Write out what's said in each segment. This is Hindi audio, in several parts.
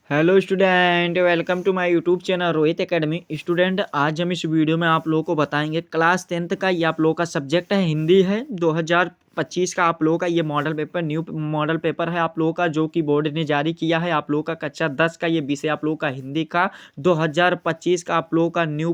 Hello student, welcome to my YouTube channel Rohit Academy. Student, आज हम इस वीडियो में आप लोगों को बताएंगे क्लास 10th का ये आप लोगों का सब्जेक्ट है, हिंदी है। 2025 का आप लोगों का ये model paper, new model paper है आप लोगों का, जो कि बोर्ड ने जारी किया है। आप लोगों का कक्षा 10 का ये विषय आप लोगों का हिंदी का 2025 का आप लोगों का न्यू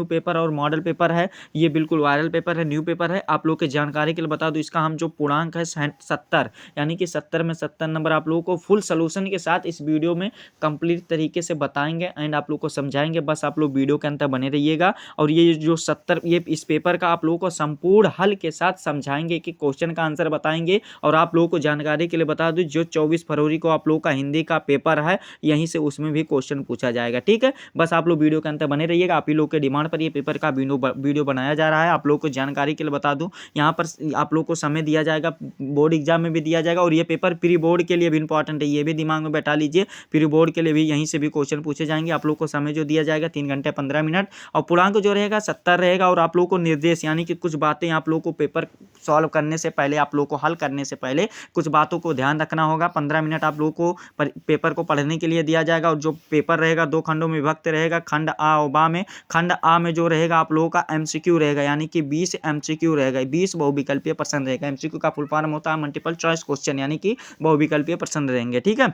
पेपर और मॉडल पेपर है। ये बिल्कुल वायरल पेपर है, न्यू पेपर है। आप लोग की जानकारी के लिए बता दूं, इसका हम जो पूर्णांक है 70, यानी कि 70 में 70 नंबर आप लोगों को फुल सोल्यूशन के साथ इस वीडियो में कंप्लीट तरीके से बताएंगे एंड आप लोग को समझाएंगे। बस आप लोग वीडियो के अंतर बने रहिएगा। और ये जो 70 ये इस पेपर का आप लोगों को संपूर्ण हल के साथ समझाएंगे कि क्वेश्चन का आंसर बताएंगे। और आप लोगों को जानकारी के लिए बता दूं, जो 24 फरवरी को आप लोगों का हिंदी का पेपर है, यहीं से उसमें भी क्वेश्चन पूछा जाएगा। ठीक है, बस आप लोग वीडियो के अंतर बने रहिएगा। आप ही लोग के डिमांड पर ये पेपर का वीडियो बनाया जा रहा है। आप लोग को जानकारी के लिए बता दूं, यहाँ पर आप लोग को समय दिया जाएगा, बोर्ड एग्जाम में भी दिया जाएगा। और ये पेपर प्री बोर्ड के लिए भी इंपॉर्टेंट है, ये भी दिमाग में बैठा लीजिए। प्री बोर्ड के लिए भी यहीं से भी क्वेश्चन पूछे जाएंगे। आप लोग को समय जो दिया जाएगा 3 घंटे 15 मिनट, और पूर्णांक जो रहेगा 70 रहेगा। और आप लोग को निर्देश, यानी कि कुछ बातें आप लोग को पेपर सॉल्व करने से पहले, आप लोग को हल करने से पहले कुछ बातों को ध्यान रखना होगा। 15 मिनट आप लोग को पेपर को पढ़ने के लिए दिया जाएगा। और जो पेपर रहेगा 2 खंडों में विभक्त रहेगा, खंड आ और बा में। खंड आ में जो रहेगा आप लोगों का एमसीक्यू रहेगा, यानी कि 20 एमसीक्यू रहेगा, 20 बहुविकल्पीय प्रश्न रहेगा। एमसीक्यू का फुल फॉर्म होता है मल्टीपल चॉइस क्वेश्चन, यानी कि बहुविकल्पीय प्रश्न रहेंगे। ठीक है,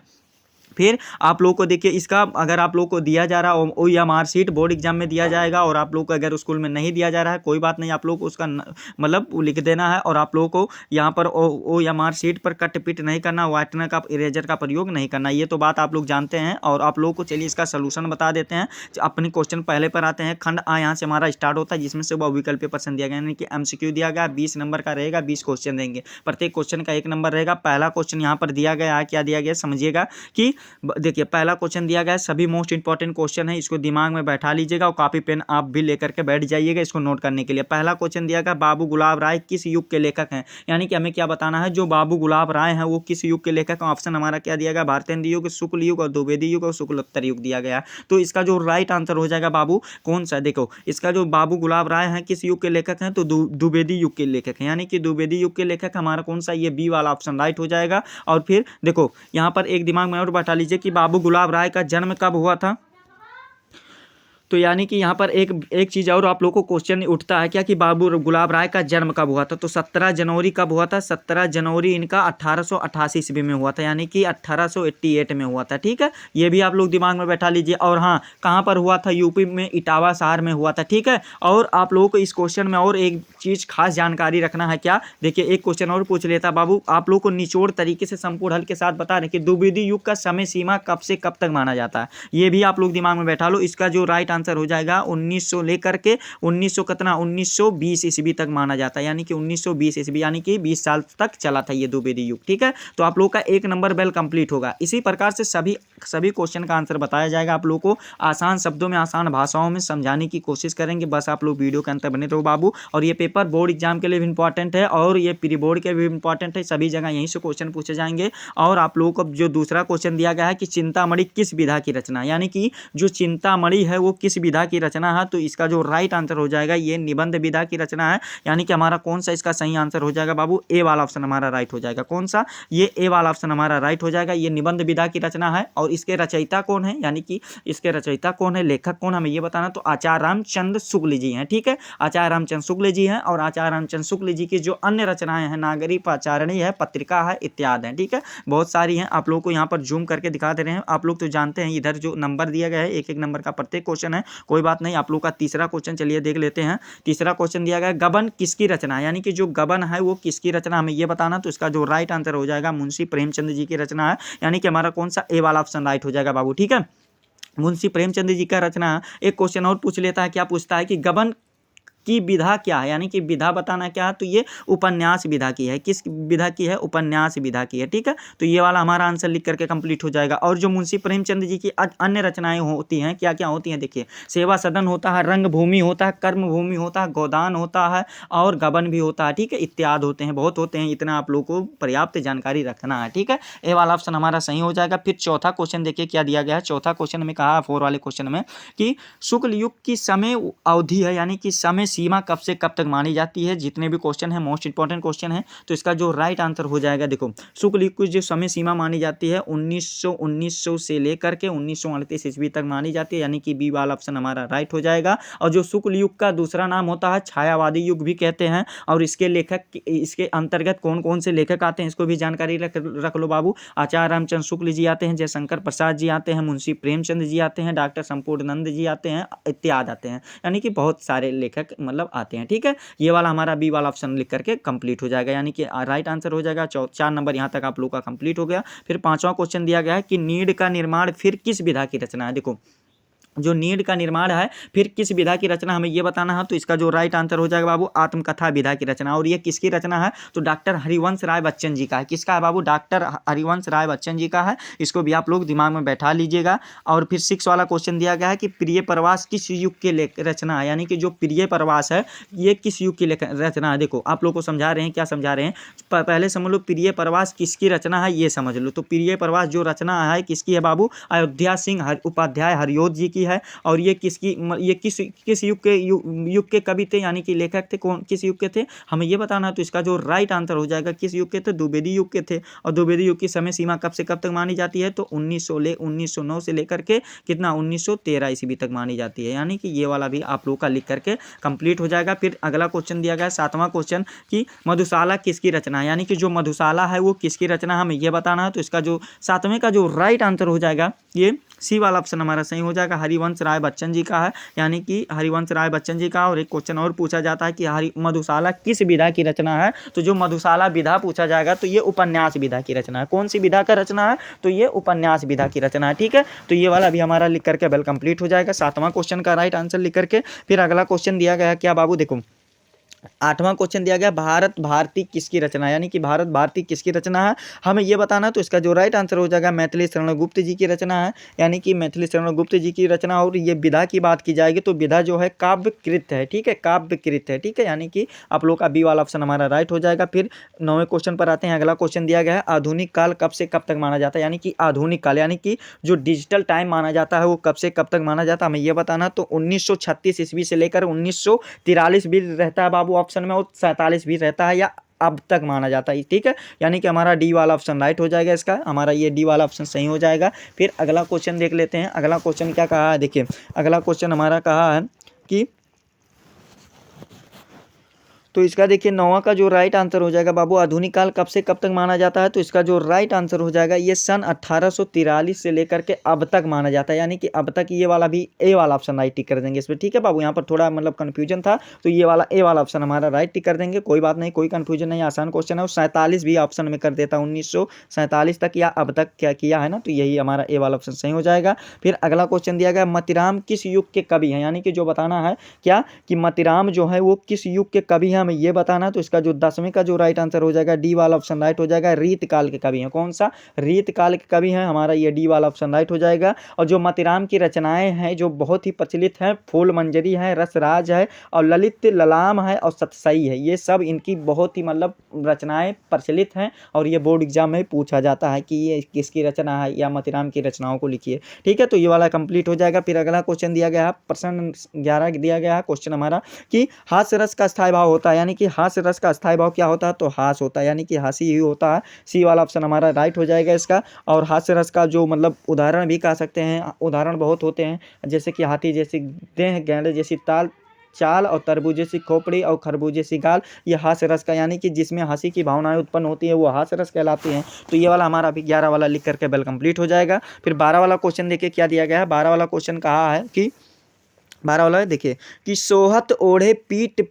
फिर आप लोग को देखिए, इसका अगर आप लोग को दिया जा रहा है OMR शीट, बोर्ड एग्जाम में दिया जाएगा। और आप लोग को अगर स्कूल में नहीं दिया जा रहा है, कोई बात नहीं, आप लोग को उसका मतलब लिख देना है। और आप लोगों को यहाँ पर OMR शीट पर कट पिट नहीं करना, व्हाइटनर का इरेजर का प्रयोग नहीं करना। ये तो बात आप लोग जानते हैं। और आप लोग को चलिए इसका सोल्यूशन बता देते हैं। अपने क्वेश्चन पहले पर आते हैं। खंड आ यहाँ से हमारा स्टार्ट होता है, जिसमें से बहुविकल्पीय प्रश्न दिया गया, यानी कि MCQ दिया गया। 20 नंबर का रहेगा, 20 क्वेश्चन देंगे, प्रत्येक क्वेश्चन का 1 नंबर रहेगा। पहला क्वेश्चन यहाँ पर दिया गया है, क्या दिया गया समझिएगा कि देखिए, पहला क्वेश्चन दिया गया है, सभी मोस्ट इंपॉर्टेंट क्वेश्चन है, इसको दिमाग में बैठा लीजिएगा। और कॉपी पेन आप भी लेकर के बैठ जाइएगा इसको नोट करने के लिए। पहला क्वेश्चन दिया गया, बाबू गुलाब राय किस युग के लेखक हैं? यानी कि हमें क्या बताना है, जो बाबू गुलाब राय हैं वो किस युग के लेखक हैं। ऑप्शन हमारा क्या दिया गया, भारतीय हिंदी युग, शुक्ल युग और द्विवेदी युग और शुक्लोत्तर युग दिया गया। तो इसका जो राइट आंसर हो जाएगा बाबू कौन सा, देखो इसका जो बाबू गुलाब राय हैं किस युग के लेखक हैं, तो द्विवेदी युग के लेखक हैं, यानी कि द्विवेदी युग के लेखक हमारा कौन सा, ये बी वाला ऑप्शन राइट हो जाएगा। और फिर देखो यहाँ पर एक दिमाग में और बैठा लीजिए कि बाबू गुलाब राय का जन्म कब हुआ था। तो यानी कि यहाँ पर एक चीज़ और आप लोगों को क्वेश्चन उठता है क्या, कि बाबू गुलाब राय का जन्म कब हुआ था। तो 17 जनवरी कब हुआ था, 17 जनवरी इनका 1888 ईस्वी में हुआ था, यानी कि 1888 में हुआ था। ठीक है, ये भी आप लोग दिमाग में बैठा लीजिए। और हाँ, कहाँ पर हुआ था, यूपी में इटावा शहर में हुआ था। ठीक है, और आप लोगों को इस क्वेश्चन में और एक चीज़ खास जानकारी रखना है, क्या देखिए, एक क्वेश्चन और पूछ लेता बाबू, आप लोग को निचोड़ तरीके से संपूर्ण हल के साथ बता रहे कि द्विवेदी युग का समय सीमा कब से कब तक माना जाता है। ये भी आप लोग दिमाग में बैठा लो। इसका जो राइट आंसर हो जाएगा 1900 लेकर के 1900 कितना 1920 ईस्वी तक माना जाता है, यानी कि 1920 ईस्वी, यानी कि 20 साल तक चला था ये द्विवेदी युग। ठीक है, तो आप लोग का 1 नंबर बेल कंप्लीट होगा। इसी प्रकार से सभी क्वेश्चन का आंसर बताया जाएगा। आप लोग को आसान शब्दों में, आसान भाषाओं में समझाने की कोशिश करेंगे। बस आप लोग वीडियो के अंतर बने रहो बाबू। और ये पेपर बोर्ड एग्जाम के लिए भी इंपॉर्टेंट है, और ये प्री बोर्ड के भी इंपॉर्टेंट है। सभी जगह यहीं से क्वेश्चन पूछे जाएंगे। और आप लोगों को जो दूसरा क्वेश्चन दिया गया है कि चिंतामणि किस विधा की रचना, यानी कि जो चिंतामणि है वो किस विधा की रचना है। तो इसका जो राइट आंसर हो जाएगा, ये निबंध विधा की रचना है, यानी कि हमारा कौन सा इसका सही आंसर हो जाएगा बाबू, ए वाला ऑप्शन हमारा राइट हो जाएगा। कौन सा, ये ए वाला ऑप्शन हमारा राइट हो जाएगा। ये निबंध विधा की रचना है। और इसके रचयिता कौन है, यानी कि इसके रचयिता कौन है, लेखक कौन, हमें ये बताना। तो आचार्य रामचंद्र शुक्ल जी हैं। ठीक है, आचार्य रामचंद्र शुक्ल जी हैं। और आचार्य रामचंद्र शुक्ल जी की जो अन्य रचनाएं हैं, नागरी पाचारणी है, पत्रिका है, इत्यादि हैं। ठीक है, बहुत सारी हैं। आप लोग को यहाँ पर जूम करके दिखा दे रहे हैं। आप लोग तो जानते हैं, इधर जो नंबर दिया गया है, एक एक नंबर का प्रत्येक क्वेश्चन है, कोई बात नहीं। आप लोग का तीसरा क्वेश्चन चलिए देख लेते हैं। तीसरा क्वेश्चन दिया गया है, गबन किसकी रचना है, यानी कि जो गबन है वो किसकी रचना, हमें ये बताना। तो इसका जो राइट आंसर हो जाएगा मुंशी प्रेमचंद जी की रचना है, यानी कि हमारा कौन सा, ए वाला ऑप्शन राइट हो जाएगा बाबू। ठीक है, मुंशी प्रेमचंद जी का रचना। एक क्वेश्चन और पूछ लेता है, क्या पूछता है कि गबन की विधा क्या है, यानी कि विधा बताना क्या है। तो ये उपन्यास विधा की है, किस विधा की है, उपन्यास विधा की है। ठीक है, तो ये वाला हमारा आंसर लिख करके कंप्लीट हो जाएगा। और जो मुंशी प्रेमचंद जी की अन्य रचनाएं होती हैं, क्या क्या होती हैं, देखिए, सेवा सदन होता है, रंगभूमि होता है, कर्म भूमि होता है, गोदान होता है, और गबन भी होता है। ठीक है, इत्यादि होते हैं, बहुत होते हैं। इतना आप लोग को पर्याप्त जानकारी रखना है। ठीक है, ए वाला ऑप्शन हमारा सही हो जाएगा। फिर चौथा क्वेश्चन देखिए क्या दिया गया है। चौथा क्वेश्चन में कहा 4 वाले क्वेश्चन में कि शुक्ल युग की समय अवधि है, यानी कि समय सीमा कब से कब तक मानी जाती है। जितने भी क्वेश्चन है मोस्ट इंपॉर्टेंट क्वेश्चन है, तो इसका जो राइट आंसर हो जाएगा, देखो शुक्ल युग की जो समय सीमा मानी जाती है 1900 से लेकर के 1938 ईस्वी तक मानी जाती है, यानी कि बी वाला ऑप्शन हमारा राइट हो जाएगा। और जो शुक्ल युग का दूसरा नाम होता है छायावादी युग भी कहते हैं, और इसके लेखक, इसके अंतर्गत कौन कौन से लेखक आते हैं इसको भी जानकारी रख लो बाबू। आचार्य रामचंद्र शुक्ल जी आते हैं, जयशंकर प्रसाद जी आते हैं, मुंशी प्रेमचंद जी आते हैं, डॉक्टर संपूर्णानंद जी आते हैं, इत्यादि आते हैं, यानी कि बहुत सारे लेखक मतलब आते हैं। ठीक है, ये वाला हमारा बी वाला ऑप्शन लिख करके कंप्लीट हो जाएगा, यानी कि राइट आंसर हो जाएगा। 4 नंबर यहाँ तक आप लोग का कंप्लीट हो गया। फिर 5वां क्वेश्चन दिया गया है कि नीड का निर्माण फिर किस विधा की रचना है। देखो जो नीड का निर्माण है फिर किस विधा की रचना, हमें ये बताना है। तो इसका जो राइट आंसर हो जाएगा बाबू आत्मकथा विधा की रचना। और ये किसकी रचना है, तो डॉक्टर हरिवंश राय बच्चन जी का है। किसका है बाबू, डॉक्टर हरिवंश राय बच्चन जी का है। इसको भी आप लोग दिमाग में बैठा लीजिएगा। और फिर 6 वाला क्वेश्चन दिया गया है कि प्रिय प्रवास किस युग के रचना है, यानी कि जो प्रिय प्रवास है ये किस युग की रचना है। देखो आप लोग को समझा रहे हैं, क्या समझा रहे हैं, पहले समझ लो प्रिय प्रवास किसकी रचना है ये समझ लो। तो प्रिय प्रवास जो रचना है किसकी है बाबू, अयोध्या सिंह उपाध्याय हरियोध जी की है। और ये किसकी, ये किस युग के कवि थे, यानी कि लेखक थे, कौन किस युग के थे हमें ये बताना है। तो इसका जो राइट आंसर हो जाएगा किस युग के थे, द्विवेदी युग के थे। और द्विवेदी युग की समय सीमा कब से कब तक मानी जाती है, तो 1909 से लेकर के कितना 1913 ईस्वी तक मानी जाती है, यानी कि ये वाला भी आप लोग का लिख करके कंप्लीट हो जाएगा। फिर अगला क्वेश्चन दिया गया 7वां क्वेश्चन कि मधुशाला किसकी रचना है, यानी कि जो मधुशाला है वो किसकी रचना हमें ये बताना है। तो इसका जो 7वें का जो राइट आंसर हो जाएगा ये सी वाला ऑप्शन हमारा सही हो जाएगा, हरिवंश राय बच्चन जी का है, यानी कि हरिवंश राय बच्चन जी का। और एक क्वेश्चन और पूछा जाता है कि मधुशाला किस विधा की रचना है। तो जो मधुशाला विधा पूछा जाएगा तो ये उपन्यास विधा की रचना है। कौन सी विधा का रचना है, तो ये उपन्यास विधा की रचना है। ठीक है, तो ये वाला भी हमारा लिख करके वेल कंप्लीट हो जाएगा 7वां क्वेश्चन का राइट आंसर लिख करके। फिर अगला क्वेश्चन दिया गया क्या बाबू, देखो 8वां क्वेश्चन दिया गया भारत भारती किसकी रचना है, यानी कि भारत भारती किसकी रचना है हमें ये बताना। तो इसका जो राइट आंसर हो जाएगा मैथिली शरण गुप्त जी की रचना है, यानी कि मैथिली शरण गुप्त जी की रचना। और ये विधा की बात की जाएगी तो विधा जो है काव्यकृत है। ठीक है, काव्यकृत है। ठीक है, यानी कि आप लोग का बी वाला ऑप्शन हमारा राइट हो जाएगा। फिर 9वें क्वेश्चन पर आते हैं। अगला क्वेश्चन दिया गया है आधुनिक काल कब से कब तक माना जाता है, यानी कि आधुनिक काल यानी कि जो डिजिटल टाइम माना जाता है वो कब से कब तक माना जाता है हमें ये बताना। तो 1936 ईस्वी से लेकर 1943 भी रहता है बाबू ऑप्शन में, और 47 भी रहता है, या अब तक माना जाता है। ठीक है, यानी कि हमारा डी वाला ऑप्शन राइट हो जाएगा, इसका हमारा ये डी वाला ऑप्शन सही हो जाएगा। फिर अगला क्वेश्चन देख लेते हैं। अगला क्वेश्चन क्या कहा है, देखिए अगला क्वेश्चन हमारा कहा है कि तो इसका देखिए 9वां का जो राइट आंसर हो जाएगा बाबू आधुनिक काल कब से कब तक माना जाता है। तो इसका जो राइट आंसर हो जाएगा ये सन 1843 से लेकर के अब तक माना जाता है, यानी कि अब तक। ये वाला भी ए वाला ऑप्शन राइट टिक कर देंगे इस पर। ठीक है बाबू, यहाँ पर थोड़ा मतलब कन्फ्यूजन था, तो ये वाला ए वाला ऑप्शन हमारा राइट टिक कर देंगे, कोई बात नहीं, कोई कन्फ्यूजन नहीं, आसान क्वेश्चन है। और 47 भी ऑप्शन में कर देता 1947 तक या अब तक क्या किया है ना, तो यही हमारा ए वाला ऑप्शन सही हो जाएगा। फिर अगला क्वेश्चन दिया गया मतिराम किस युग के कवि हैं, यानी कि जो बताना है क्या कि मतिराम जो है वो किस युग के कवि हैं हमें ये बताना। तो इसका जो 10वें का जो राइट आंसर हो जाएगा डी वाला ऑप्शन राइट हो जाएगा, रीत काल के कवि हैं। कौन सा, रीत काल के कवि हैं, हमारा ये डी वाला ऑप्शन राइट हो जाएगा। और जो मतिराम की रचनाएं हैं जो बहुत ही प्रचलित हैं, फूल मंजरी है, रसराज है, और ललित ललाम है, और सतसई है, ये सब इनकी बहुत ही मतलब रचनाएं प्रचलित हैं। और ये बोर्ड एग्जाम में पूछा जाता है कि ये किसकी रचना है या मतिराम की रचनाओं को लिखिए। ठीक है, तो ये वाला कंप्लीट हो जाएगा। फिर अगला क्वेश्चन दिया गया है प्रश्न 11 दिया गया है क्वेश्चन हमारा कि हास्य रस का स्थायी भाव होता है, यानी कि हास्य रस का स्थायी भाव क्या होता है, तो हास होता है, यानी कि हंसी ही होता है। सी वाला ऑप्शन हमारा राइट हो जाएगा इसका। और हास्य रस का जो मतलब उदाहरण भी कह सकते हैं, उदाहरण बहुत होते हैं, जैसे कि हाथी जैसी देह, गैंडे जैसी चाल, और तरबूज जैसी खोपड़ी, और खरबूज जैसी गाल, ये हास्य रस का, यानी कि जिसमें हंसी की भावनाएं उत्पन्न होती है वो हास्य रस कहलाती हैं। तो ये वाला हमारा अभी 11 वाला लिख करके बेल कंप्लीट हो जाएगा। फिर 12 वाला क्वेश्चन देखिए क्या दिया गया है। 12 वाला क्वेश्चन कहा है कि 12 वाला देखिए कि सोहत ओढ़े पीत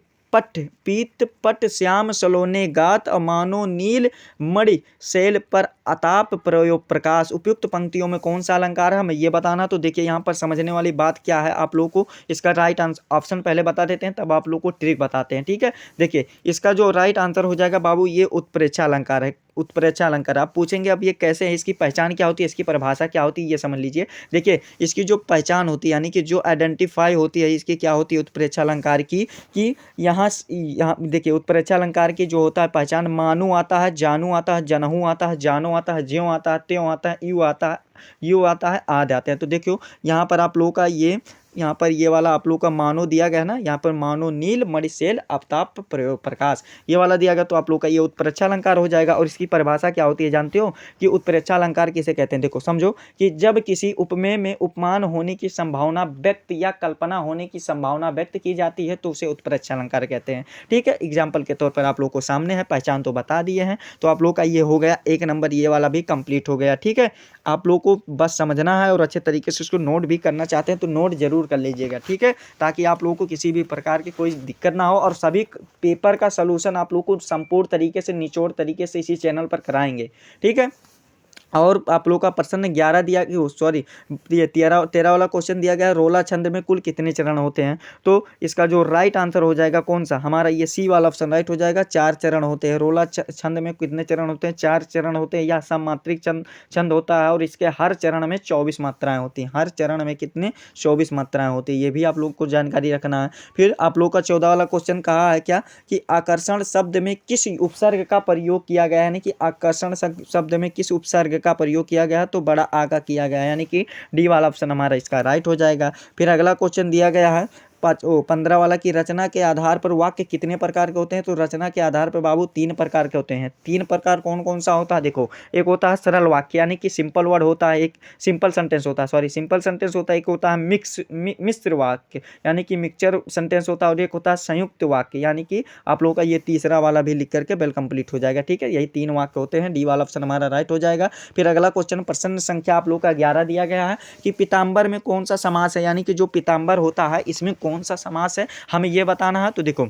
पट श्याम सलोने गात, अमानो नील मणि शैल पर अताप प्रयोग प्रकाश, उपयुक्त पंक्तियों में कौन सा अलंकार है हमें ये बताना। तो देखिए यहाँ पर समझने वाली बात क्या है, आप लोगों को इसका राइट ऑप्शन पहले बता देते हैं तब आप लोग को ट्रिक बताते हैं। ठीक है, देखिए इसका जो राइट आंसर हो जाएगा बाबू ये उत्प्रेक्षा अलंकार है। उत्प्रेक्षा अलंकार आप पूछेंगे अब ये कैसे है, इसकी पहचान क्या होती है, इसकी परिभाषा क्या होती है, ये समझ लीजिए। देखिए इसकी जो पहचान होती है यानी कि जो आइडेंटिफाई होती है इसकी क्या होती है उत्प्रेक्षा अलंकार की, कि यहाँ देखिए उत्प्रेक्षा अलंकार की जो होता है पहचान, मानू आता है, जानू आता है, जनहू आता है, जानो आता है, ज्यों आता है, त्यों आता है, यू आता है, आदि आते हैं। तो देखियो यहाँ पर आप लोगों का ये यहाँ पर ये वाला आप लोग का मानो दिया गया है ना, यहाँ पर मानो नील मणिशैल आफ्ताप प्रकाश ये वाला दिया गया, तो आप लोग का ये उत्प्रेक्षा अलंकार हो जाएगा। और इसकी परिभाषा क्या होती है जानते हो कि उत्प्रेक्षा अलंकार किसे कहते हैं? देखो समझो कि जब किसी उपमेय में उपमान होने की संभावना व्यक्त या कल्पना होने की संभावना व्यक्त की जाती है तो उसे उत्प्रेक्षा अलंकार कहते हैं। ठीक है, एग्जाम्पल के तौर पर आप लोग को सामने है, पहचान तो बता दिए हैं। तो आप लोग का ये हो गया 1 नंबर, ये वाला भी कंप्लीट हो गया। ठीक है, आप लोग को बस समझना है और अच्छे तरीके से उसको नोट भी करना चाहते हैं तो नोट जरूर कर लीजिएगा। ठीक है, ताकि आप लोगों को किसी भी प्रकार की कोई दिक्कत ना हो, और सभी पेपर का सलूशन आप लोग को संपूर्ण तरीके से निचोड़ तरीके से इसी चैनल पर कराएंगे। ठीक है, और आप लोग का प्रश्न 11 दिया कि सॉरी ये 13 वाला क्वेश्चन दिया गया है, रोला छंद में कुल कितने चरण होते हैं? तो इसका जो राइट आंसर हो जाएगा कौन सा? हमारा ये सी वाला ऑप्शन राइट हो जाएगा। 4 चरण होते हैं। रोला छंद में कितने चरण होते हैं? 4 चरण होते हैं। या सममात्रिक छंद होता है और इसके हर चरण में 24 मात्राएं होती हैं। हर चरण में कितने? 24 मात्राएं होती है। ये भी आप लोग को जानकारी रखना है। फिर आप लोग का 14 वाला क्वेश्चन कहा है क्या कि आकर्षण शब्द में किस उपसर्ग का प्रयोग किया गया है, यानी कि आकर्षण शब्द में किस उपसर्ग का प्रयोग किया गया है? तो बड़ा आ का किया गया है, यानी कि डी वाला ऑप्शन हमारा इसका राइट हो जाएगा। फिर अगला क्वेश्चन दिया गया है 15 वाला की रचना के आधार पर वाक्य कितने प्रकार के होते हैं? तो रचना के आधार पर बाबू 3 प्रकार के होते हैं। 3 प्रकार कौन कौन सा होता है? देखो, एक होता है सरल वाक्य यानी कि सिंपल वर्ड होता है, एक सिंपल सेंटेंस होता है, सॉरी सिंपल सेंटेंस होता है, एक होता है मिश्र वाक्य यानी कि मिक्सचर सेंटेंस होता है, और एक होता है संयुक्त वाक्य यानी कि आप लोगों का ये तीसरा वाला भी लिख करके वेल कंप्लीट हो जाएगा। ठीक है, यही 3 वाक्य होते हैं। डी वाला ऑप्शन हमारा राइट हो जाएगा। फिर अगला क्वेश्चन प्रश्न संख्या आप लोग का 11 दिया गया है कि पीताम्बर में कौन सा समास है, यानी कि जो पीताम्बर होता है इसमें कौन सा समास है हमें ये बताना है। तो देखो,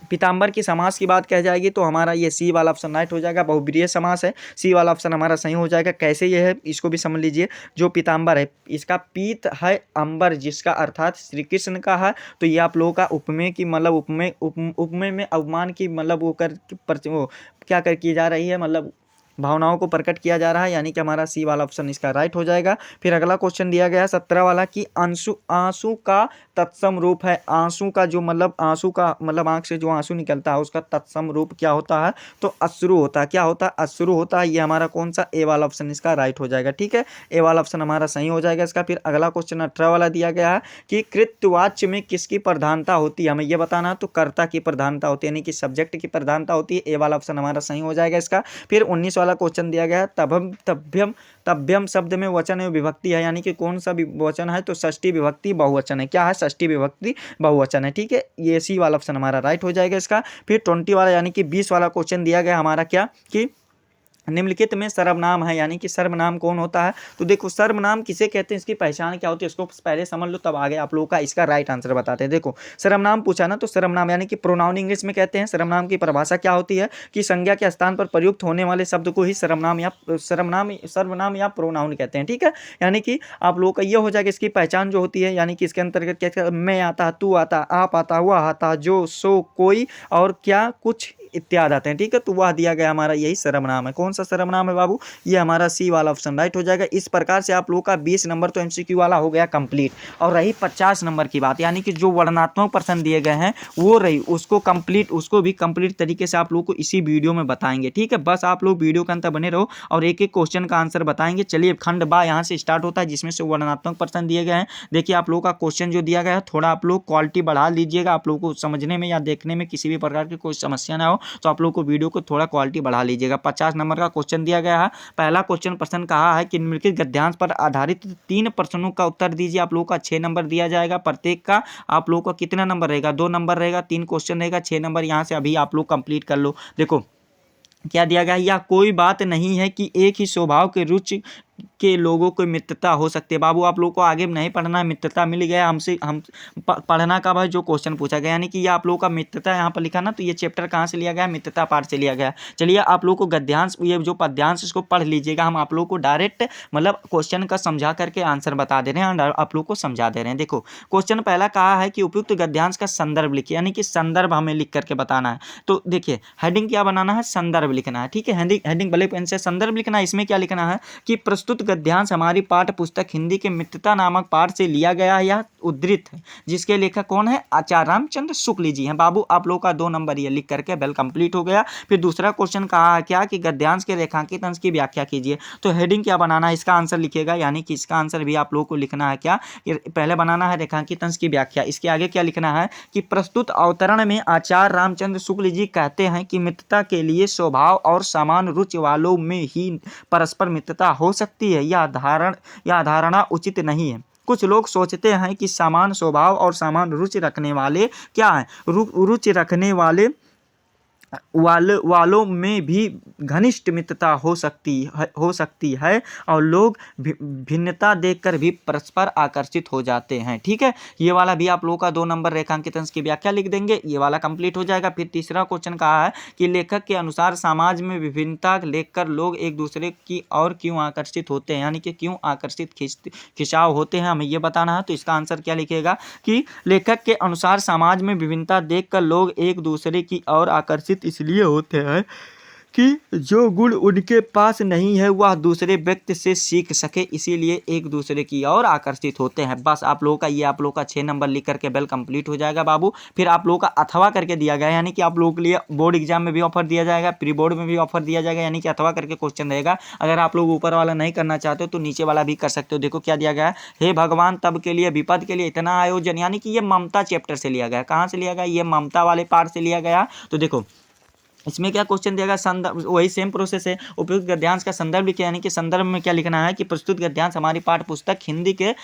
पीताम्बर की समास की बात कह जाएगी तो हमारा ये सी वाला ऑप्शन राइट हो जाएगा। बहुब्रीहि समास है, सी वाला ऑप्शन हमारा सही हो जाएगा। कैसे ये है इसको भी समझ लीजिए। जो पीताम्बर है इसका पीत है अंबर जिसका अर्थात श्री कृष्ण का है, तो ये आप लोगों का उपमेय की मतलब उपमेय में अवमान की मतलब वो क्या कर की जा रही है, मतलब भावनाओं को प्रकट किया जा रहा है, यानी कि हमारा सी वाला ऑप्शन इसका राइट हो जाएगा। फिर अगला क्वेश्चन दिया गया है 17 वाला कि आंसू का तत्सम रूप है। आंसू का जो मतलब आंसू का मतलब आंख से जो आंसू निकलता है उसका तत्सम रूप क्या होता है? तो अश्रु होता है। क्या होता है? अश्रु होता है। ये हमारा कौन सा? ए वाला ऑप्शन इसका राइट हो जाएगा। ठीक है, ए वाला ऑप्शन हमारा सही हो जाएगा इसका। फिर अगला क्वेश्चन 18 वाला दिया गया है कि कृत्यवाच्य में किसकी प्रधानता होती है? हमें यह बताना है। तो कर्ता की प्रधानता होती है, यानी कि सब्जेक्ट की प्रधानता होती है। ए वाला ऑप्शन हमारा सही हो जाएगा इसका। फिर 19 वाला क्वेश्चन दिया गया है तभ्यम शब्द में वचन एवं विभक्ति है, यानी कि कौन सा वचन है? तो षष्ठी विभक्ति बहुवचन है। क्या है? षष्ठी विभक्ति बहुवचन है। ठीक है, ये सी वाला ऑप्शन हमारा राइट हो जाएगा इसका। फिर 20 वाला यानी कि 20 वाला क्वेश्चन दिया गया हमारा क्या कि निम्नलिखित में सर्वनाम है, यानी कि सर्वनाम कौन होता है? तो देखो, सर्वनाम किसे कहते हैं, इसकी पहचान क्या होती है इसको पहले समझ लो, तब आगे आप लोगों का इसका राइट आंसर बताते हैं। देखो, सर्वनाम पूछा ना, तो सर्वनाम यानी कि प्रोनाउन इंग्लिश में कहते हैं। सर्वनाम की परिभाषा क्या होती है कि संज्ञा के स्थान पर प्रयुक्त होने वाले शब्द को ही सर्वनाम या प्रोनाउन कहते हैं। ठीक है, यानी कि आप लोगों का ये हो जाएगा इसकी पहचान जो होती है, यानी कि इसके अंतर्गत क्या मैं आता, तू आता, आप आता, वह आता, जो, सो, कोई और क्या कुछ इत्यादि आते हैं। ठीक है, तो वह दिया गया हमारा यही सर्वनाम है। कौन सा सर्वनाम है बाबू? ये हमारा सी वाला ऑप्शन राइट हो जाएगा। इस प्रकार से आप लोगों का 20 नंबर तो एमसीक्यू वाला हो गया कंप्लीट। और रही 50 नंबर की बात, यानी कि जो वर्णनात्मक प्रश्न दिए गए हैं वो रही, उसको भी कंप्लीट तरीके से आप लोगों को इसी वीडियो में बताएंगे। ठीक है, बस आप लोग वीडियो के अंतर बने रहो और एक एक क्वेश्चन का आंसर बताएंगे। चलिए, खंड बा यहाँ से स्टार्ट होता है जिसमें से वर्णनात्मक प्रश्न दिए गए हैं। देखिए, आप लोगों का क्वेश्चन जो दिया गया है थोड़ा आप लोग क्वालिटी बढ़ा लीजिएगा। आप लोगों को समझने में या देखने में किसी भी प्रकार की कोई समस्या ना हो, तो आप लोग को वीडियो को थोड़ा क्वालिटी बढ़ा लीजिएगा। 50 नंबर का क्वेश्चन दिया गया है। पहला क्वेश्चन प्रश्न कहा है कि निम्नलिखित गद्यांश पर आधारित 3 प्रश्नों का उत्तर दीजिए। आप लोगों का 6 नंबर दिया जाएगा। प्रत्येक का आप लोगों का कितना नंबर रहेगा? 2 नंबर रहेगा। 3 क्वेश्चन रहेगा, 6 नंबर। यहाँ से अभी आप लोग कंप्लीट कर लो। देखो क्या दिया गया है, या कोई बात नहीं है कि एक ही स्वभाव के रुचि के लोगों को मित्रता हो सकती है। बाबू, आप लोगों को आगे नहीं पढ़ना है, मित्रता मिल गया हमसे, हम पढ़ना का भाई जो क्वेश्चन पूछा गया, यानी कि ये आप लोगों का मित्रता यहाँ पर लिखा ना, तो ये चैप्टर कहाँ से लिया गया? मित्रता पाठ से लिया गया। चलिए, आप लोगों को गद्यांश ये जो पद्यांश इसको पढ़ लीजिएगा। हम आप लोगों को डायरेक्ट मतलब क्वेश्चन का समझा करके आंसर बता दे रहे हैं और आप लोग को समझा दे रहे हैं। देखो, क्वेश्चन पहला कहा है कि उपयुक्त गद्यांश का संदर्भ लिखिए, यानी कि संदर्भ हमें लिख करके बताना है। तो देखिए, हेडिंग क्या बनाना है? संदर्भ लिखना है। ठीक है, हेडिंग ब्लैक पेन से संदर्भ लिखना है। इसमें क्या लिखना है कि प्रस्तुत गद्यांश हमारी पाठ्य पुस्तक हिंदी के मित्रता नामक पाठ से लिया गया है या उद्धृत है, जिसके लेखक कौन है? आचार्य रामचंद्र शुक्ल जी हैं। बाबू आप लोग का 2 नंबर ये लिख करके बेल कंप्लीट हो गया। फिर दूसरा क्वेश्चन कहा है क्या कि गद्यांश के रेखांकित अंश की व्याख्या कीजिए। तो हेडिंग क्या बनाना है, इसका आंसर लिखिएगा, यानी कि इसका आंसर भी आप लोगों को लिखना है क्या, पहले बनाना है रेखांकित अंश की व्याख्या। इसके आगे क्या लिखना है कि प्रस्तुत अवतरण में आचार्य रामचंद्र शुक्ल जी कहते हैं कि मित्रता के लिए स्वभाव और समान रुचि वालों में ही परस्पर मित्रता हो सकती है। यह धारणा उचित नहीं है। कुछ लोग सोचते हैं कि समान स्वभाव और समान रुचि रखने वाले क्या है, रुचि रखने वालों में भी घनिष्ठ मित्रता हो सकती है और लोग भिन्नता देखकर भी परस्पर आकर्षित हो जाते हैं। ठीक है, ये वाला भी आप लोगों का 2 नंबर रेखांकित अंश की व्याख्या लिख देंगे, ये वाला कंप्लीट हो जाएगा। फिर तीसरा क्वेश्चन कहा है कि लेखक के अनुसार समाज में विभिन्नता देखकर लोग एक दूसरे की और क्यों आकर्षित होते हैं, यानी कि क्यों आकर्षित खिंचाव होते हैं, हमें ये बताना है। तो इसका आंसर क्या लिखेगा कि लेखक के अनुसार समाज में विभिन्नता देखकर लोग एक दूसरे की ओर आकर्षित इसलिए होते हैं कि जो गुण उनके पास नहीं है वह दूसरे व्यक्ति से सीख सके, इसीलिए एक दूसरे की ओर आकर्षित होते हैं। बस आप लोगों का ये आप लोगों का 6 नंबर लिख करके बेल कंप्लीट हो जाएगा बाबू। फिर आप लोगों का अथवा करके दिया गया, यानी कि आप लोगों के लिए बोर्ड एग्जाम में भी ऑफर दिया जाएगा, प्री बोर्ड में भी ऑफर दिया जाएगा, यानी कि अथवा करके क्वेश्चन रहेगा। अगर आप लोग ऊपर वाला नहीं करना चाहते हो तो नीचे वाला भी कर सकते हो। देखो क्या दिया गया है, हे भगवान तब के लिए विपद के लिए इतना आयोजन, यानी कि ये ममता चैप्टर से लिया गया। कहाँ से लिया गया, ये ममता वाले पार्ट से लिया गया। तो देखो इसमें क्या क्वेश्चन दिया गया, संदर्भ वही सेम प्रोसेस है। उपयुक्त गद्यांश का संदर्भ लिखिए, यानी कि संदर्भ में क्या लिखना है कि प्रस्तुत गद्यांश हमारी पाठ्य पुस्तक हिंदी के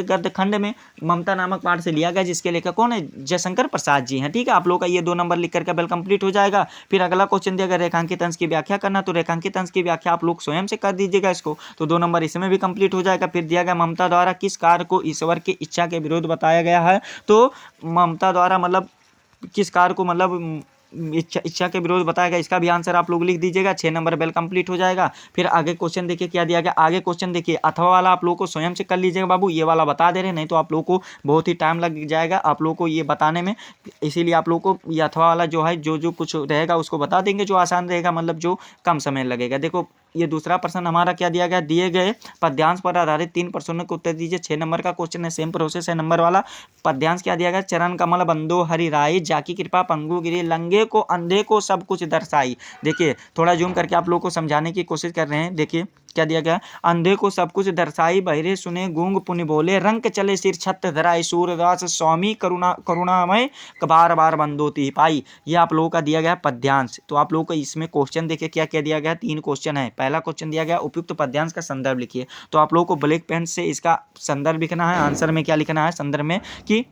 गद्य खंड में ममता नामक पाठ से लिया गया, जिसके लेखक कौन है? जयशंकर प्रसाद जी हैं। ठीक है, आप लोग का ये 2 नंबर लिख करके बेल कंप्लीट हो जाएगा। फिर अगला क्वेश्चन दिया गया रेखांकित अंश की व्याख्या करना, तो रेखांकित अंश की व्याख्या आप लोग स्वयं से कर दीजिएगा इसको, तो 2 नंबर इसमें भी कंप्लीट हो जाएगा। फिर दिया गया ममता द्वारा किस कार्य को ईश्वर की इच्छा के विरोध बताया गया है, तो ममता द्वारा मतलब किस कार्य को मतलब इच्छा के विरोध बताया गया, इसका भी आंसर आप लोग लिख दीजिएगा। 6 नंबर बेल कंप्लीट हो जाएगा। फिर आगे क्वेश्चन देखिए क्या दिया गया, आगे क्वेश्चन देखिए अथवा वाला आप लोगों को स्वयं से कर लीजिएगा बाबू, ये वाला बता दे रहे, नहीं तो आप लोगों को बहुत ही टाइम लग जाएगा आप लोगों को ये बताने में, इसीलिए आप लोगों को ये अथवा वाला जो है जो कुछ रहेगा उसको बता देंगे, जो आसान रहेगा मतलब जो कम समय लगेगा। देखो ये दूसरा प्रश्न हमारा क्या दिया गया, दिए गए पद्यांश पर आधारित 3 प्रश्नों के उत्तर दीजिए। 6 नंबर का क्वेश्चन है, सेम प्रोसेस है नंबर वाला। पद्यांश क्या दिया गया, चरण कमल बंदो हरि राई, जाकी कृपा पंगु गिरी, लंगे को अंधे को सब कुछ दर्शाई। देखिए थोड़ा जूम करके आप लोगों को समझाने की कोशिश कर रहे हैं। देखिए क्या दिया गया, अंधे को सब कुछ दर्शाई, बहिरे सुने, गूंग पुनि बोले, रंक चले सिर छत्र धराई, सूरदास स्वामी करुणामय बार बार बंदोती पाई। ये आप लोगों का दिया गया पद्यांश। तो आप लोगों को इसमें क्वेश्चन देखिए क्या क्या दिया गया, 3 क्वेश्चन है। पहला क्वेश्चन दिया गया उपयुक्त पद्यांश का संदर्भ लिखिए, तो आप लोगों को ब्लैक पेन से इसका संदर्भ लिखना है। आंसर में क्या लिखना है संदर्भ में कि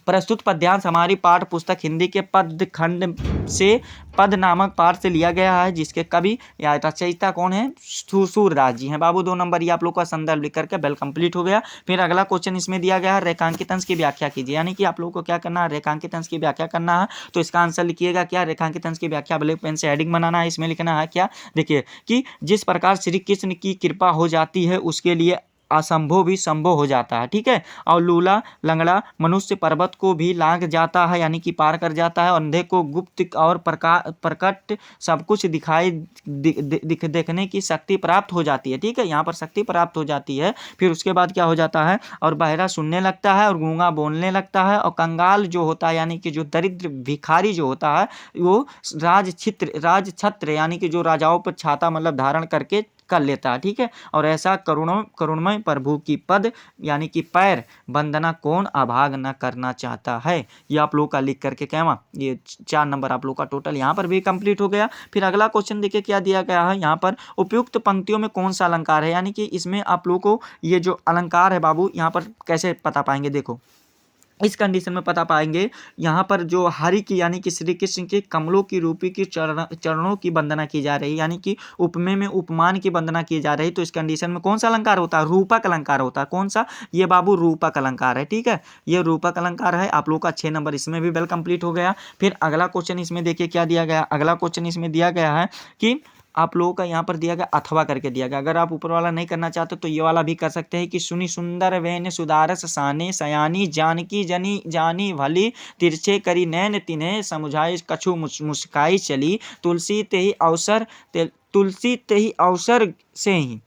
प्रस्तुत पद्यांश हमारी पाठ्य पुस्तक हिंदी के पद खंड से पद नामक पाठ से लिया गया है, जिसके कवि या रचयिता कौन है? सूरदास जी हैं बाबू। 2 नंबर ये आप लोग का संदर्भ लिख करके बेल कंप्लीट हो गया। फिर अगला क्वेश्चन इसमें दिया गया है रेखांकित अंश की व्याख्या कीजिए, यानी कि आप लोगों को क्या करना है, रेखांकित अंश की व्याख्या करना है। तो इसका आंसर लिखिएगा क्या, रेखांकित अंश की व्याख्या ब्लैक पेन से हेडिंग बनाना है, इसमें लिखना है क्या, देखिए कि जिस प्रकार श्री कृष्ण की कृपा हो जाती है उसके लिए असंभव भी संभव हो जाता है। ठीक है, और लूला लंगड़ा मनुष्य पर्वत को भी लांघ जाता है, यानी कि पार कर जाता है। अंधे को गुप्त और प्रकट सब कुछ दिखाई देखने की शक्ति प्राप्त हो जाती है। ठीक है, यहाँ पर शक्ति प्राप्त हो जाती है। फिर उसके बाद क्या हो जाता है, और बहरा सुनने लगता है और गूंगा बोलने लगता है, और कंगाल जो होता है यानी कि जो दरिद्र भिखारी जो होता है वो राजछत्र यानी कि जो राजाओं पर छाता मतलब धारण करके कर लेता है। ठीक है, और ऐसा करुणमय प्रभु की पद यानी कि पैर वंदना कौन अभाग न करना चाहता है। ये आप लोग का लिख करके कहवा, ये 4 नंबर आप लोग का टोटल यहाँ पर भी कंप्लीट हो गया। फिर अगला क्वेश्चन देखिए क्या दिया गया है, यहाँ पर उपयुक्त पंक्तियों में कौन सा अलंकार है, यानी कि इसमें आप लोग को ये जो अलंकार है बाबू यहाँ पर कैसे पता पाएंगे। देखो इस कंडीशन में पता पाएंगे, यहाँ पर जो हरि की यानी कि श्री कृष्ण के कमलों की रूपी की चरणों की वंदना की जा रही है, यानी कि उपमेय में उपमान की वंदना की जा रही है। तो इस कंडीशन में कौन सा अलंकार होता है, रूपक अलंकार होता है। कौन सा, ये बाबू रूपक अलंकार है। ठीक है, ये रूपक अलंकार है। आप लोग का 6 नंबर इसमें भी वेल कंप्लीट हो गया। फिर अगला क्वेश्चन इसमें देखिए क्या दिया गया, अगला क्वेश्चन इसमें दिया गया है कि आप लोगों का यहाँ पर दिया गया अथवा करके दिया गया। अगर आप ऊपर वाला नहीं करना चाहते तो ये वाला भी कर सकते हैं कि सुनी सुंदर वेन सुदारस साने सयानी जानकी जनी जानी भली तिरछे करी नैन तिन्हे समुझाई कछु मुस्काई चली तुलसी ते ही अवसर से ही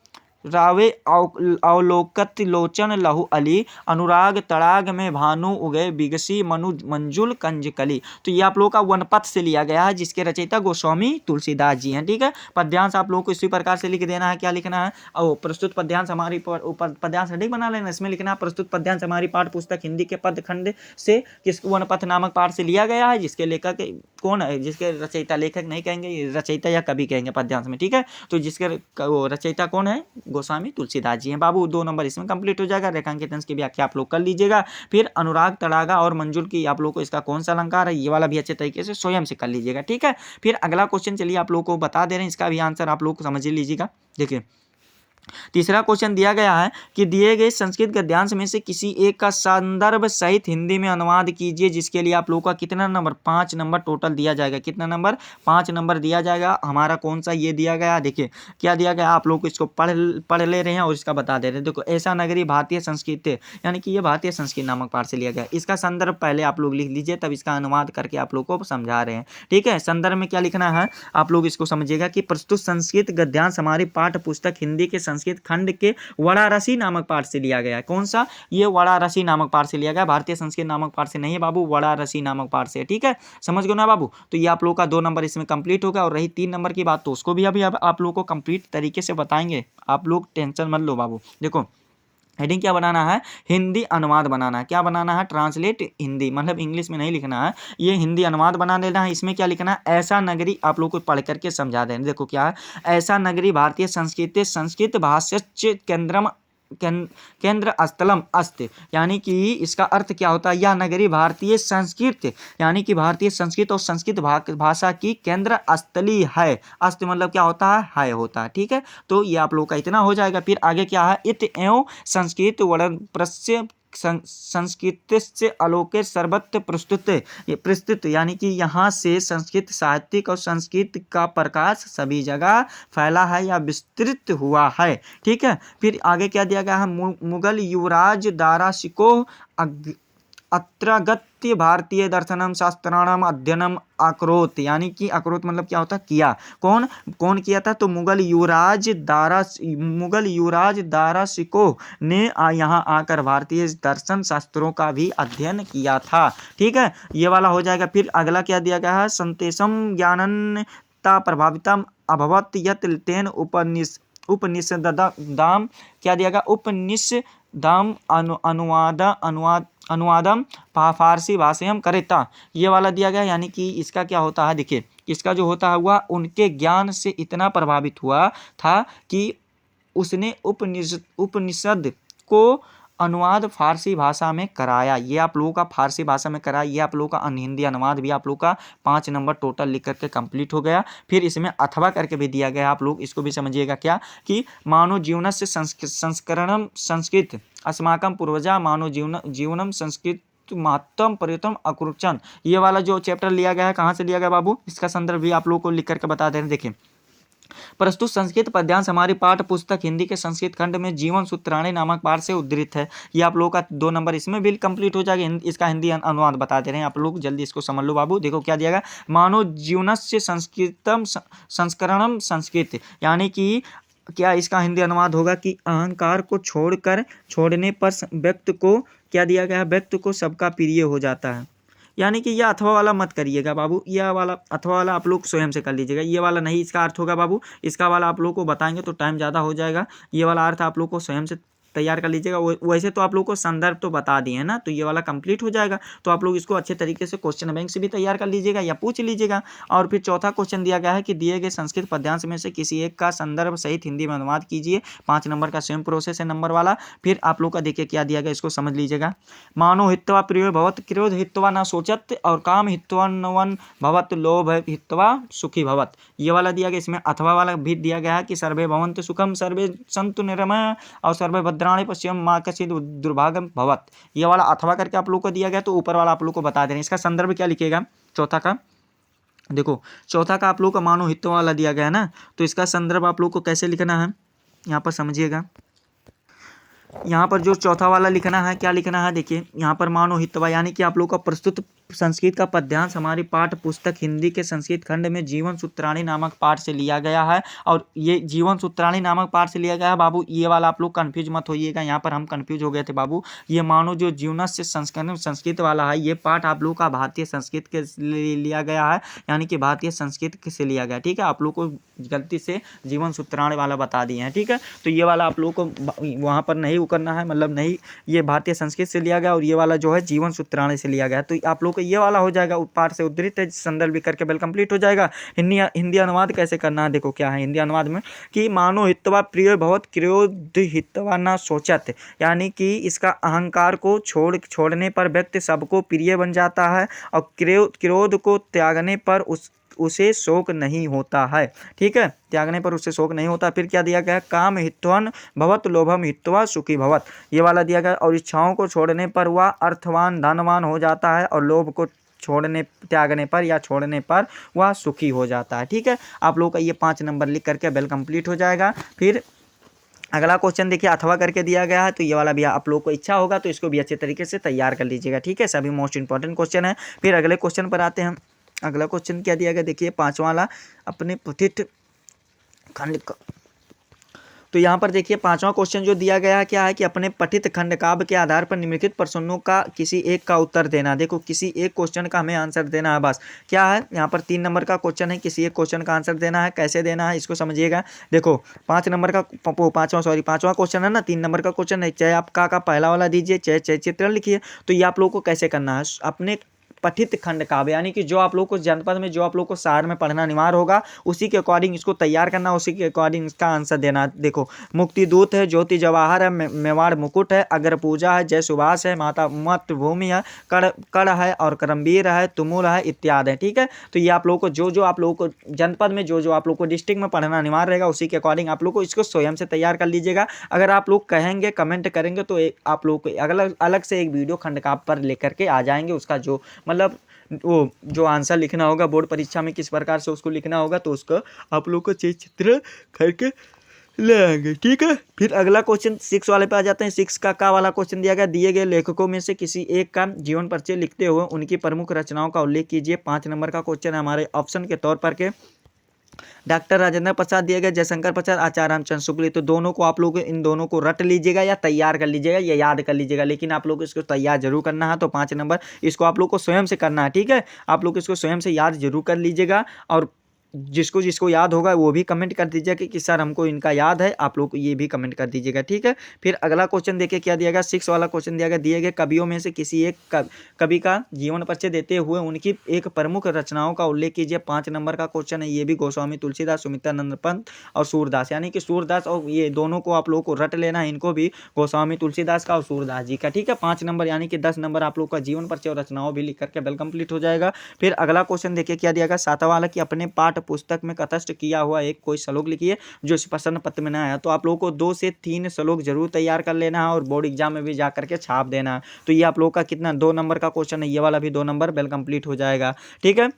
रावे अवलोकत लोचन लहु अली, अनुराग तड़ाग में भानु उगए, बिगसी मनु मंजुल कंज कली। तो ये आप लोगों का वनपथ से लिया गया है, जिसके रचयिता गोस्वामी तुलसीदास जी हैं। ठीक है, पद्यांश आप लोगों को इसी प्रकार से लिख देना है। क्या लिखना है? और प्रस्तुत पद्यांश हमारी पद्यांश अधिक बना लेना, इसमें लिखना है प्रस्तुत पद्यांश हमारी पाठ्य पुस्तक हिंदी के पद खंड से किस वनपथ नामक पाठ से लिया गया है, जिसके लेखक कौन है, जिसके रचयिता, लेखक नहीं कहेंगे, रचयिता या कवि कहेंगे पद्यांश में। ठीक है, तो जिसके रचयिता कौन है? गोस्वामी तुलसीदास जी हैं। बाबू 2 नंबर इसमें कंप्लीट हो जाएगा। रेखांकित अंश की व्याख्या आप लोग कर लीजिएगा। फिर अनुराग तड़ागा और मंजुल की आप लोग को इसका कौन सा अलंकार है, ये वाला भी अच्छे तरीके से स्वयं से कर लीजिएगा। ठीक है, फिर अगला क्वेश्चन चलिए आप लोग को बता दे रहे हैं, इसका भी आंसर आप लोग समझ लीजिएगा। देखिए तीसरा क्वेश्चन दिया गया है कि दिए गए संस्कृत गद्यांश में से किसी एक का संदर्भ सहित हिंदी में अनुवाद कीजिए, जिसके लिए आप लोगों का कितना नंबर? 5 नंबर टोटल दिया जाएगा। कितना नंबर? 5 नंबर दिया जाएगा। हमारा कौन सा ये दिया गया? देखिए क्या दिया गया, आप लोग को इसको पढ़ ले रहे हैं और इसका बता दे रहे हैं। देखो, ऐसा नगरी भारतीय संस्कृत, यानी कि ये भारतीय संस्कृत नामक पाठ से लिया गया। इसका संदर्भ पहले आप लोग लिख लीजिए, तब इसका अनुवाद करके आप लोग को समझा रहे हैं। ठीक है, संदर्भ में क्या लिखना है आप लोग इसको समझिएगा कि प्रस्तुत संस्कृत गद्यांश हमारी पाठ्य पुस्तक हिंदी के संस्कृत खंड के वाराणसी नामक पाठ से लिया गया है। कौन सा? ये वाराणसी नामक पाठ से लिया गया, भारतीय संस्कृत नामक पाठ से नहीं है बाबू, वाराणसी नामक पाठ से। ठीक है, समझ गए ना बाबू? तो ये आप लोग का 2 नंबर इसमें कंप्लीट होगा। और रही 3 नंबर की बात, तो उसको भी अभी आप लोग को कंप्लीट तरीके से बताएंगे। आप लोग टेंशन मत लो बाबू। देखो हेडिंग क्या बनाना है? हिंदी अनुवाद बनाना है। क्या बनाना है? ट्रांसलेट हिंदी, मतलब इंग्लिश में नहीं लिखना है, ये हिंदी अनुवाद बना देना है। इसमें क्या लिखना है? ऐसा नगरी आप लोग को पढ़ करके समझा देना। देखो क्या है, ऐसा नगरी भारतीय संस्कृति संस्कृत भाष्य केंद्र स्थलम अस्त, यानी कि इसका अर्थ क्या होता है? यह नगरी भारतीय संस्कृत, यानी कि भारतीय संस्कृत और संस्कृत भाषा की केंद्र स्थली है। अस्त मतलब क्या होता है? होता है। ठीक है, तो ये आप लोग का इतना हो जाएगा। फिर आगे क्या है? इत एवं संस्कृत वर्ण प्रस्य संस्कृत से आलोके सर्वत्र प्रस्तुत, यानी कि यहाँ से संस्कृत साहित्यिक और संस्कृत का प्रकाश सभी जगह फैला है या विस्तृत हुआ है। ठीक है, फिर आगे क्या दिया गया है? मुगल युवराज दारा शिकोह अत्रागत्य भारतीय दर्शनम शास्त्राणाम अध्ययनम अकरोत, यानी कि अकरोत मतलब क्या होता है? किया। कौन किया था? तो मुगल युवराज दारा शिकोह ने यहाँ आकर भारतीय दर्शन शास्त्रों का भी अध्ययन किया था। ठीक है, ये वाला हो जाएगा। फिर अगला क्या दिया गया है? संतेशम ज्ञानता प्रभावितम अभवत यत तेन उपनिषदाम, क्या दिया गया? उपनिषदाम अनुवादम फारसी भाषायम करेता, ये वाला दिया गया। यानी कि इसका क्या होता है? देखिए इसका जो होता है वह उनके ज्ञान से इतना प्रभावित हुआ था कि उसने उपनिषद को अनुवाद फारसी भाषा में कराया। ये आप लोगों का फारसी भाषा में कराया। ये आप लोगों का हिंदी अनुवाद भी आप लोगों का 5 नंबर टोटल लिख करके कंप्लीट हो गया। फिर इसमें अथवा करके भी दिया गया, आप लोग इसको भी समझिएगा। क्या कि मानव जीवन से संस्करणम संस्कृत अस्माकं पूर्वजा मानव जीवनम संस्कृत महत्तम पर्यतम अकुरुचन, ये वाला जो चैप्टर लिया गया है कहाँ से लिया गया बाबू? इसका संदर्भ भी आप लोगों को लिख करके बता दे रहे हैं। देखिए प्रस्तुत संस्कृत पद्यांश हमारी पाठ्य पुस्तक हिंदी के संस्कृत खंड में जीवन सूत्राणी नामक पाठ से उद्धृत है। ये आप लोगों का 2 नंबर इसमें भी कंप्लीट हो जाएगा। इसका हिंदी अनुवाद बता दे रहे हैं, आप लोग जल्दी इसको समझ लो बाबू। देखो क्या दिया गया? मानव जीवन से संस्कृतम संस्करणम संस्कृत, यानी कि क्या इसका हिंदी अनुवाद होगा कि अहंकार को छोड़ने पर व्यक्ति को क्या दिया गया? व्यक्ति को सबका प्रिय हो जाता है। यानी कि यह अथवा वाला मत करिएगा बाबू, यह वाला अथवा वाला आप लोग स्वयं से कर लीजिएगा। ये वाला नहीं इसका अर्थ होगा बाबू, इसका वाला आप लोग को बताएंगे तो टाइम ज़्यादा हो जाएगा। ये वाला अर्थ आप लोग को स्वयं से तैयार कर लीजिएगा। वैसे तो आप लोग को संदर्भ तो बता दिए हैं ना, तो ये वाला कंप्लीट हो जाएगा। तो आप लोग इसको अच्छे तरीके से क्वेश्चन बैंक से भी तैयार कर लीजिएगा या पूछ लीजिएगा। और फिर चौथा क्वेश्चन दिया गया है कि दिए गए संस्कृत पद्यांश में से किसी एक का संदर्भ सहित हिंदी में अनुवाद कीजिए। 5 नंबर का सेम प्रोसेस है नंबर वाला। फिर आप लोग का देखिए क्या दिया गया, इसको समझ लीजिएगा। मानो हित्वा प्रिय भवत, क्रोध हित्वा न सोचत, और काम हित्वा नवन भवत, लोभ हित्वा सुखी भवत, ये वाला दिया गया। इसमें अथवा वाला भी दिया गया है कि सर्वे भवन्तु सुखम सर्वे सन्तु निरामया और सर्वे भद्राणि पश्येम मा कश्चित् दुर्भाग्यम भवत, ये वाला अथवा करके आप लोग को दिया गया। तो ऊपर वाला आप लोग को बता दे रहे हैं। इसका संदर्भ क्या लिखिएगा चौथा का? देखो चौथा का आप लोग का मानो हित्वा वाला दिया गया है ना, तो इसका संदर्भ आप लोग को कैसे लिखना है यहाँ पर समझिएगा। यहाँ पर जो चौथा वाला लिखना है, क्या लिखना है? देखिए यहाँ पर मानो हित्वा, यानी कि आप लोग का प्रस्तुत संस्कृत का पद्यांश हमारी पाठ्य पुस्तक हिंदी के संस्कृत खंड में जीवन सूत्राणी नामक पाठ से लिया गया है। और ये जीवन सूत्राणी नामक पाठ से लिया गया है बाबू, ये वाला आप लोग कंफ्यूज मत होइएगा, यहाँ पर हम कंफ्यूज हो गए थे बाबू। ये मानो जो जीवनस से संस्कृत वाला है, ये पाठ आप लोग का भारतीय संस्कृत के लिया गया है, यानी कि भारतीय संस्कृत से लिया गया। ठीक है, आप लोग को गलती से जीवन सूत्राणी वाला बता दिए हैं। ठीक है, तो ये वाला आप लोग को वहाँ पर नहीं करना है, मतलब नहीं, ये भारतीय संस्कृत से लिया गया और ये वाला जो है जीवन सूत्राणी से लिया गया। तो आप लोग को ये वाला हो जाएगा, पाठ से उद्धृत है, संदर्भ भी करके बिल कंप्लीट हो जाएगा। हिंदी अनुवाद कैसे करना है, देखो क्या है हिंदी अनुवाद में कि मानो हित्वा प्रिय बहुत क्रोध हित्वा न सोचत, यानी कि इसका अहंकार को छोड़ने पर व्यक्ति सबको प्रिय बन जाता है और क्रोध को त्यागने पर उसे शोक नहीं होता है। ठीक है, त्यागने पर उससे शोक नहीं होता। फिर क्या दिया गया, काम हित्वन भवत लोभम हित्वा सुखी भवत, ये वाला दिया गया। और इच्छाओं को छोड़ने पर वह अर्थवान धनवान हो जाता है और लोभ को त्यागने पर या छोड़ने पर वह सुखी हो जाता है। ठीक है, आप लोग का ये 5 नंबर लिख करके बिल कंप्लीट हो जाएगा। फिर अगला क्वेश्चन देखिए, अथवा करके दिया गया है, तो ये वाला भी आप लोग को इच्छा होगा तो इसको भी अच्छे तरीके से तैयार कर लीजिएगा। ठीक है, सभी मोस्ट इंपॉर्टेंट क्वेश्चन है। फिर अगले क्वेश्चन पर आते हैं। अगला क्वेश्चन क्या दिया गया, देखिए 5वां वाला, अपने पठित खंड। तो यहाँ पर देखिए 5वां क्वेश्चन जो दिया गया है क्या है कि अपने पठित खंड काव्य के आधार पर निम्नलिखित प्रश्नों का किसी एक का उत्तर देना। देखो किसी एक क्वेश्चन का हमें आंसर देना है बस। क्या है, यहाँ पर 3 नंबर का क्वेश्चन है, किसी एक क्वेश्चन का आंसर देना है। कैसे देना है इसको समझिएगा। देखो 5वां क्वेश्चन है ना, 3 नंबर का क्वेश्चन है, चाहे आप का पहला वाला दीजिए, चाहे चित्रण लिखिए। तो ये आप लोग को कैसे करना है, अपने पठित खंड काव्य, यानी कि जो आप लोग को जनपद में, जो आप लोग को शहर में पढ़ना अनिवार्य होगा, उसी के अकॉर्डिंग इसको तैयार करना, उसी के अकॉर्डिंग इसका आंसर देना। देखो मुक्ति दूत है, ज्योति जवाहर है, मेवाड़ मुकुट है, अगर पूजा है, जय सुभाष है, माता मातृभूमि है, कड़ है और करमवीर है, तुमुल है, इत्यादि है। ठीक है, तो ये आप लोग को जो आप लोग को जनपद में, जो आप लोग को डिस्ट्रिक्ट में पढ़ना अनिवार्य रहेगा, उसी के अकॉर्डिंग आप लोग को इसको स्वयं से तैयार कर लीजिएगा। अगर आप लोग कहेंगे, कमेंट करेंगे, तो आप लोग को अलग से एक वीडियो खंड काव्य पर लेकर के आ जाएंगे। उसका जो मतलब वो जो आंसर लिखना होगा बोर्ड परीक्षा में, किस प्रकार से उसको लिखना होगा, तो उसको आप लोग को चित्र करके ले आएंगे। ठीक है, फिर अगला क्वेश्चन 6 वाले पे आ जाते हैं। 6 का वाला क्वेश्चन दिया गया, दिए गए लेखकों में से किसी एक का जीवन परिचय लिखते हुए उनकी प्रमुख रचनाओं का उल्लेख कीजिए। 5 नंबर का क्वेश्चन है हमारे ऑप्शन के तौर पर के डॉक्टर राजेंद्र प्रसाद दिए गए, जयशंकर प्रसाद, आचार्य रामचंद्र शुक्ल। तो दोनों को आप लोग इन दोनों को रट लीजिएगा या तैयार कर लीजिएगा या याद कर लीजिएगा, लेकिन आप लोग इसको तैयार जरूर करना है। तो 5 नंबर इसको आप लोग को स्वयं से करना है। ठीक है, आप लोग इसको स्वयं से याद जरूर कर लीजिएगा और जिसको जिसको याद होगा वो भी कमेंट कर दीजिएगा कि सर हमको इनका याद है, आप लोग ये भी कमेंट कर दीजिएगा। ठीक है, फिर अगला क्वेश्चन देखिए क्या दिया गया, 6 वाला क्वेश्चन दिया गया, दिए गए कवियों में से किसी एक कवि का जीवन परिचय देते हुए उनकी एक प्रमुख रचनाओं का उल्लेख कीजिए। 5 नंबर का क्वेश्चन है, ये भी गोस्वामी तुलसीदास, सुमित्रानंद पंत और सूरदास, यानी कि सूरदास और ये दोनों को आप लोग को रट लेना है, इनको भी, गोस्वामी तुलसीदास का और सूरदास जी का। ठीक है, 5 नंबर यानी कि 10 नंबर आप लोग का जीवन परिचय और रचनाओं भी लिख करके बिल कंप्लीट हो जाएगा। फिर अगला क्वेश्चन देखिए क्या दिया गया, 7वां वाला कि अपने पाठ्य पुस्तक में कथस्थ किया हुआ एक कोई श्लोक लिखिए जो इस प्रश्न पत्र में ना आया। तो आप लोगों को 2 से 3 श्लोक जरूर तैयार कर लेना है और बोर्ड एग्जाम में भी जा करके छाप देना है। तो ये आप लोगों का कितना 2 नंबर का क्वेश्चन है, ये वाला भी 2 नंबर बिल कंप्लीट हो जाएगा। ठीक है,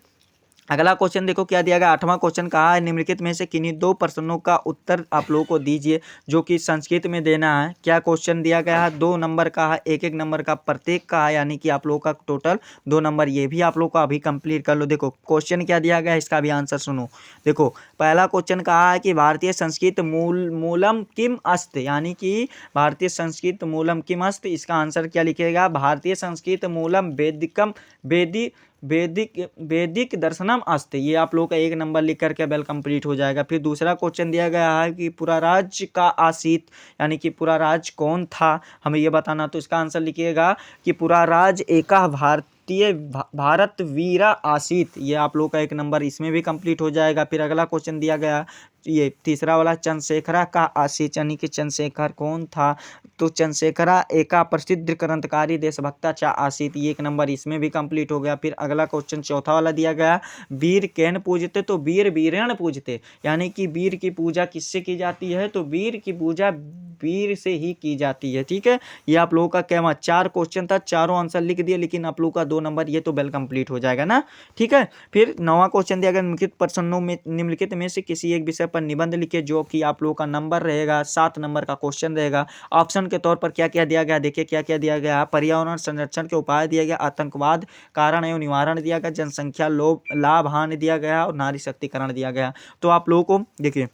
अगला क्वेश्चन देखो क्या दिया गया, 8वां क्वेश्चन कहा है निम्नलिखित में से किन्हीं 2 प्रश्नों का उत्तर आप लोगों को दीजिए जो कि संस्कृत में देना है। क्या क्वेश्चन दिया गया है, 2 नंबर का है, 1-1 नंबर का प्रत्येक का है, यानी कि आप लोगों का टोटल 2 नंबर। ये भी आप लोग को अभी कंप्लीट कर लो। देखो क्वेश्चन क्या दिया गया है, इसका भी आंसर सुनो। देखो पहला क्वेश्चन कहा है कि भारतीय संस्कृत मूलम किम अस्त, यानी कि भारतीय संस्कृत मूलम किम अस्त, इसका आंसर क्या लिखेगा, भारतीय संस्कृत मूलम वैदिक दर्शनम अस्ति। ये आप लोग का 1 नंबर लिख करके बिल कंप्लीट हो जाएगा। फिर दूसरा क्वेश्चन दिया गया है कि पूरा राज्य का आसित, यानी कि पूरा राज्य कौन था, हमें ये बताना। तो इसका आंसर लिखिएगा कि पूरा राज्य एका भारत वीरा आसित। ये आप लोग का 1 नंबर इसमें भी कंप्लीट हो जाएगा। फिर अगला क्वेश्चन दिया गया, ये तीसरा वाला, चंद्रशेखरा का आसित, यानी कि चंद्रशेखर कौन था। तो चंद्रशेखरा एका प्रसिद्ध क्रांतिकारी देशभक्ता चा आसित, ये 1 नंबर इसमें भी कंप्लीट हो गया। फिर अगला क्वेश्चन चौथा वाला दिया गया, वीर कैन पूजते, तो वीर वीरण पूजते, यानी कि वीर की पूजा किससे की जाती है, तो वीर की पूजा वीर से ही की जाती है। ठीक है, ये आप लोगों का क्या 4 क्वेश्चन था, चारों आंसर लिख दिए, लेकिन आप लोगों का 2 नंबर ये तो बिल कंप्लीट हो जाएगा ना। ठीक है, फिर 9वां क्वेश्चन दिया गया, निम्नलिखित प्रश्नों में से किसी एक विषय पर निबंध लिखिए जो कि आप लोगों का नंबर रहेगा 7 नंबर का क्वेश्चन रहेगा। ऑप्शन के तौर पर क्या क्या दिया गया, देखिए क्या क्या दिया गया। पर्यावरण संरक्षण के उपाय दिया गया, आतंकवाद कारण एवं निवारण दिया गया, जनसंख्या लाभ हानि दिया गया और नारी शक्तिकरण दिया गया। तो आप लोगों को देखिए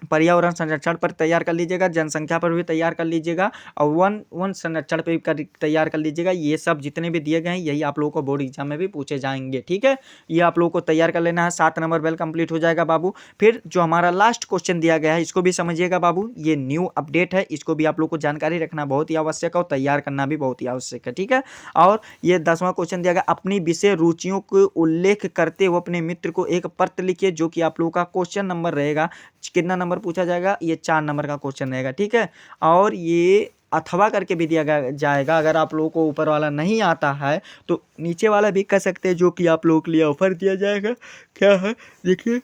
पर्यावरण संरक्षण पर तैयार कर लीजिएगा, जनसंख्या पर भी तैयार कर लीजिएगा और वन संरक्षण पर भी तैयार कर लीजिएगा। ये सब जितने भी दिए गए हैं यही आप लोगों को बोर्ड एग्जाम में भी पूछे जाएंगे, ठीक है। ये आप लोगों को तैयार कर लेना है, 7 नंबर वेल कंप्लीट हो जाएगा बाबू। फिर जो हमारा लास्ट क्वेश्चन दिया गया है इसको भी समझिएगा बाबू, ये न्यू अपडेट है, इसको भी आप लोग को जानकारी रखना बहुत ही आवश्यक है और तैयार करना भी बहुत ही आवश्यक है, ठीक है। और ये 10वां क्वेश्चन दिया गया, अपनी विषय रुचियों को उल्लेख करते हुए अपने मित्र को एक पत्र लिखिए, जो कि आप लोगों का क्वेश्चन नंबर रहेगा। कितना नंबर पूछा जाएगा, ये 4 नंबर का क्वेश्चन रहेगा, ठीक है। और ये अथवा करके भी दिया जाएगा, अगर आप लोगों को ऊपर वाला नहीं आता है तो नीचे वाला भी कर सकते हैं, जो कि आप लोगों के लिए ऑफर दिया जाएगा। क्या है देखिए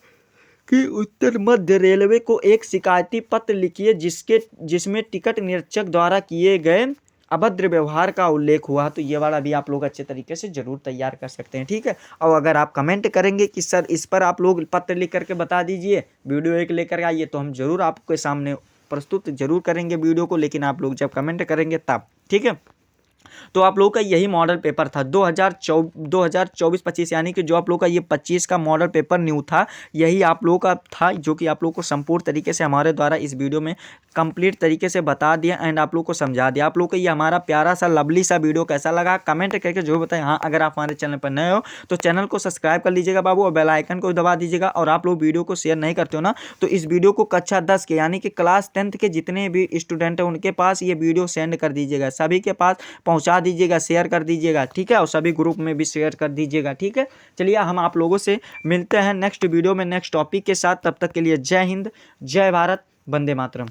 कि उत्तर मध्य रेलवे को एक शिकायती पत्र लिखिए जिसमें टिकट निरीक्षक द्वारा किए गए अभद्र व्यवहार का उल्लेख हुआ। तो ये वाला भी आप लोग अच्छे तरीके से जरूर तैयार कर सकते हैं, ठीक है। और अगर आप कमेंट करेंगे कि सर इस पर आप लोग पत्र लिख करके बता दीजिए, वीडियो एक लेकर आइए, तो हम जरूर आपके सामने प्रस्तुत जरूर करेंगे वीडियो को, लेकिन आप लोग जब कमेंट करेंगे तब, ठीक है। तो आप लोगों का यही मॉडल पेपर था 2024-25, यानी कि जो आप लोगों का ये 25 का मॉडल पेपर न्यू था, यही आप लोगों का था, जो कि आप लोगों को संपूर्ण तरीके से हमारे द्वारा इस वीडियो में कंप्लीट तरीके से बता दिया एंड आप लोगों को समझा दिया। आप लोगों को ये हमारा प्यारा सा लवली सा वीडियो कैसा लगा कमेंट करके जरूर बताएं। हाँ, अगर आप हमारे चैनल पर नए हो तो चैनल को सब्सक्राइब कर लीजिएगा बाबू और बेल आइकन को दबा दीजिएगा। और आप लोग वीडियो को शेयर नहीं करते हो ना, तो इस वीडियो को कक्षा 10 के यानी कि क्लास 10th के जितने भी स्टूडेंट हैं उनके पास ये वीडियो सेंड कर दीजिएगा, सभी के पास पहुंचा दीजिएगा, शेयर कर दीजिएगा, ठीक है। और सभी ग्रुप में भी शेयर कर दीजिएगा, ठीक है। चलिए हम आप लोगों से मिलते हैं नेक्स्ट वीडियो में नेक्स्ट टॉपिक के साथ, तब तक के लिए जय हिंद, जय भारत, वंदे मातरम।